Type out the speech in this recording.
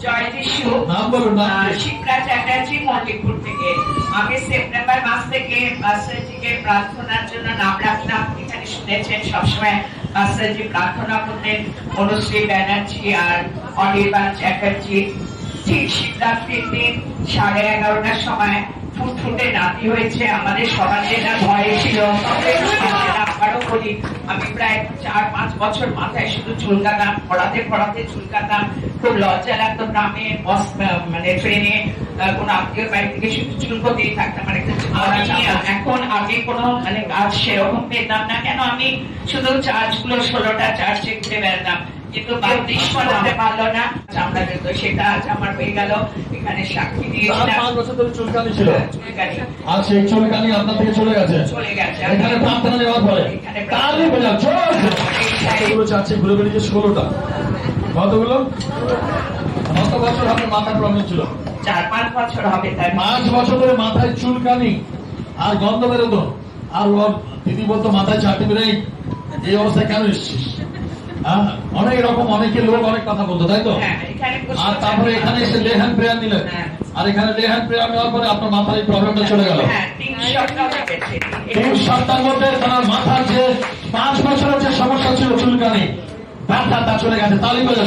জয় যিশু। নাম বলুন, নাম কি? শিপ্রা চ্যাটার্জি, মল্লিকপুর থেকে। আমি সেপ্টেম্বর মাস থেকে পাস্টারজিকে প্রার্থনার জন্য নাম রাখলাম। এখানে শুনেছেন সবসময় পাস্টারজি প্রার্থনা করতেন, অনুশ্রী ব্যানার্জি আর অনির্বাণ চ্যাটার্জি। ঠিক শিবরাত্রির দিন 11:30টার সময় ফুটফুটে নাতি হয়েছে। আমাদের সবার যেটা ভয় ছিল, আবারও বলি, আমি প্রায় 4-5 বছর মাথায় শুধু চুলকাতাম, পড়াতে চুলকাতাম, খুব লজ্জা লাগতো। গ্রামে মানে ট্রেনে কোন আত্মীয় বাড়ি থেকে শুধু চুলকোতেই থাকতাম। মানে এখন আগে কোনো মানে কাজ সেরকম পেতাম না। কেন আমি শুধু চার্চগুলো 16টা চার্চে ঘুরে বেড়াতাম, কিন্তু বাপতিস্মা পারলো না, চামড়া যেত। সেটা আজ আমার হয়ে গেল। এখানে সাক্ষী দিয়েছিলাম। 5 বছর ধরে চুলকানি ছিল, চুলকানি আর সেই চুলকানি আপনার থেকে চলে গেছে। এখানে প্রার্থনা নেওয়ার পরে তাহলে বোঝা এগুলো চাচ্ছে ঘুরে বেরিয়েছে 16টা। কতগুলো? কত বছর আপনার মাথার প্রবলেম ছিল? 4-5 বছর হবে। তাই 5 বছর ধরে মাথায় চুলকানি আর গন্ধ বেরোতো, আর ওর দিদি বলতো মাথায় চারটি বেরোই। এই অবস্থায় কেন এসছিস? অনেক রকম অনেকে লোক অনেক কথা বলতো, তাই তো? আর তারপরে এখানে এসে লে হ্যান্ড প্রেয়ার নিলেন, আর এখানে লে হ্যান্ড প্রেয়ার নেওয়ার পরে আপনার মাথায় এই প্রবলেমটা চলে গেল। 3 সপ্তাহের মধ্যে তার মাথার যে 5 বছরের যে সমস্যা ছিল চুলকানি, ব্যথা, তা চলে গেছে। তালি বাজা।